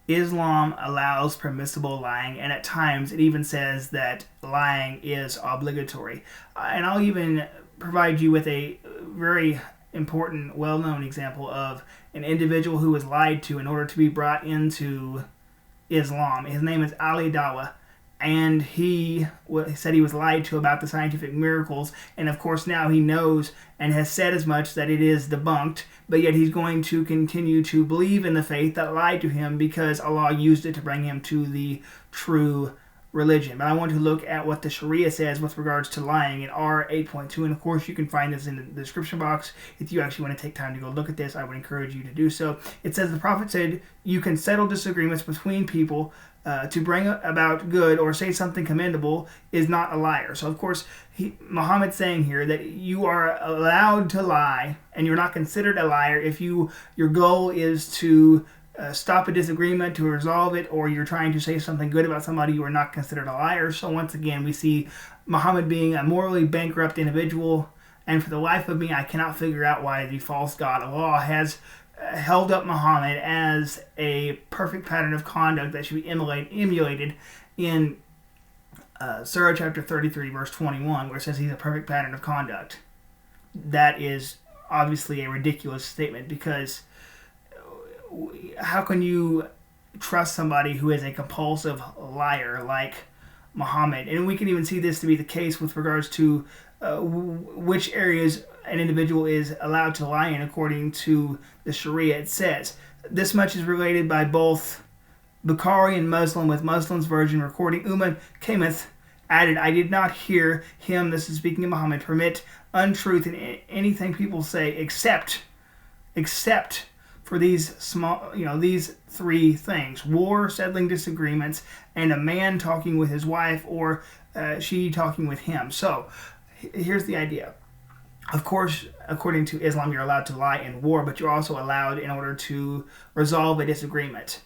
Islam allows permissible lying, and at times it even says that lying is obligatory. And I'll even provide you with a very important, well-known example of an individual who was lied to in order to be brought into Islam. His name is Ali Dawa, and he said he was lied to about the scientific miracles, and of course now he knows and has said as much that it is debunked, but yet he's going to continue to believe in the faith that lied to him because Allah used it to bring him to the true religion. But I want to look at what the Sharia says with regards to lying in R 8.2, and of course you can find this in the description box. If you actually want to take time to go look at this, I would encourage you to do so. It says the Prophet said you can settle disagreements between people to bring about good or say something commendable is not a liar. So of course Muhammad's saying here that you are allowed to lie and you're not considered a liar if your goal is to stop a disagreement, to resolve it, or you're trying to say something good about somebody. You are not considered a liar. So once again, we see Muhammad being a morally bankrupt individual, and for the life of me, I cannot figure out why the false god Allah has held up Muhammad as a perfect pattern of conduct that should be emulated in Surah chapter 33, verse 21, where it says he's a perfect pattern of conduct. That is obviously a ridiculous statement, because how can you trust somebody who is a compulsive liar like Muhammad? And we can even see this to be the case with regards to which areas an individual is allowed to lie in according to the Sharia. It says, this much is related by both Bukhari and Muslim, with Muslim's version recording. Kameth added, I did not hear him, this is speaking of Muhammad, permit untruth in anything people say except for these these three things: war, settling disagreements, and a man talking with his wife, or she talking with him. So here's the idea. Of course, according to Islam, you're allowed to lie in war, but you're also allowed in order to resolve a disagreement.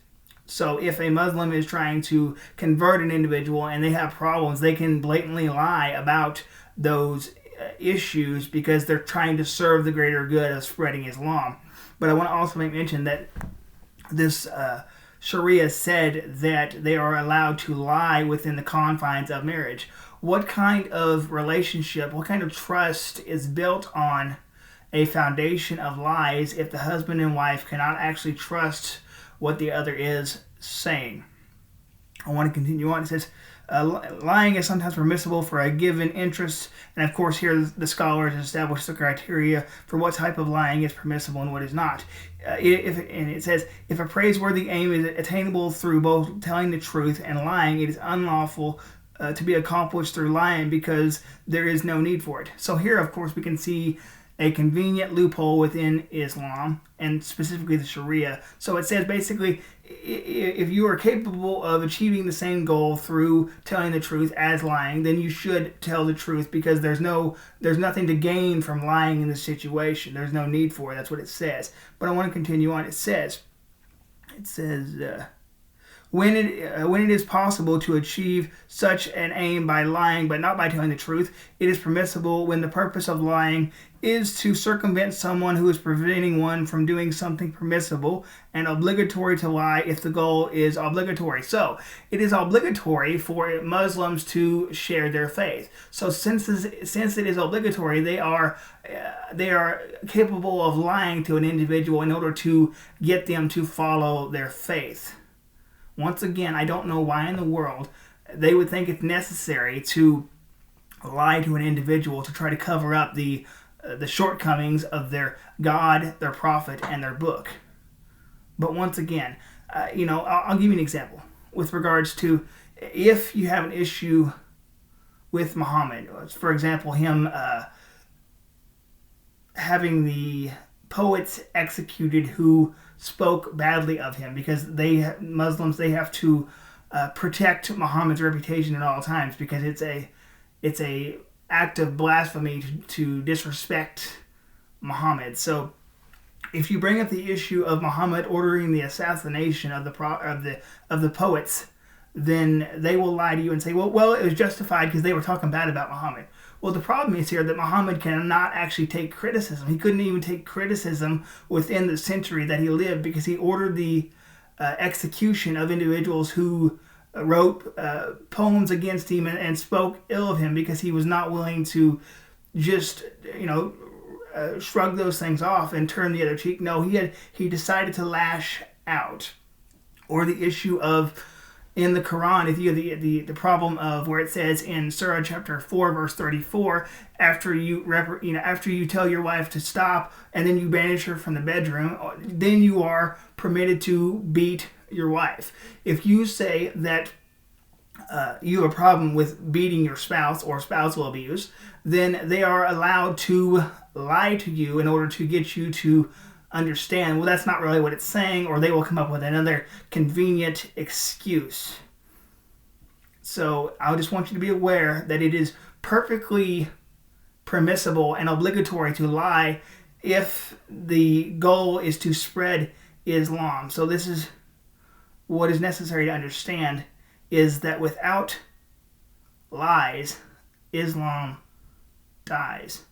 So if a Muslim is trying to convert an individual and they have problems, they can blatantly lie about those issues because they're trying to serve the greater good of spreading Islam. But I want to also make mention that this Sharia said that they are allowed to lie within the confines of marriage. What kind of relationship, what kind of trust is built on a foundation of lies if the husband and wife cannot actually trust what the other is saying? I want to continue on. It says, lying is sometimes permissible for a given interest, and of course here the scholars establish the criteria for what type of lying is permissible and what is not. And it says, if a praiseworthy aim is attainable through both telling the truth and lying, it is unlawful to be accomplished through lying because there is no need for it. So here, of course, we can see a convenient loophole within Islam, and specifically the Sharia. So it says basically, if you are capable of achieving the same goal through telling the truth as lying, then you should tell the truth, because there's nothing to gain from lying in this situation. There's no need for it. That's what it says. But I want to continue on. It says when it is possible to achieve such an aim by lying but not by telling the truth, it is permissible when the purpose of lying is to circumvent someone who is preventing one from doing something permissible, and obligatory to lie if the goal is obligatory. So it is obligatory for Muslims to share their faith. So since it is obligatory, they are capable of lying to an individual in order to get them to follow their faith. Once again, I don't know why in the world they would think it's necessary to lie to an individual to try to cover up the shortcomings of their God, their prophet, and their book. But once again, I'll give you an example with regards to if you have an issue with Muhammad. For example, him having the poets executed who spoke badly of him, because Muslims have to protect Muhammad's reputation at all times, because it's a act of blasphemy to disrespect Muhammad. So if you bring up the issue of Muhammad ordering the assassination of the poets, then they will lie to you and say, well, it was justified because they were talking bad about Muhammad. Well, the problem is here that Muhammad cannot actually take criticism. He couldn't even take criticism within the century that he lived, because he ordered the execution of individuals who wrote poems against him and spoke ill of him because he was not willing to just, shrug those things off and turn the other cheek. No, he decided to lash out. Or the issue of, in the Quran, if you have the problem of where it says in Surah chapter 4 verse 34, after you tell your wife to stop and then you banish her from the bedroom, then you are permitted to beat your wife. If you say that you have a problem with beating your spouse or spousal abuse, then they are allowed to lie to you in order to get you to understand, well, that's not really what it's saying, or they will come up with another convenient excuse. So I just want you to be aware that it is perfectly permissible and obligatory to lie if the goal is to spread Islam. So this is what is necessary to understand, is that without lies, Islam dies.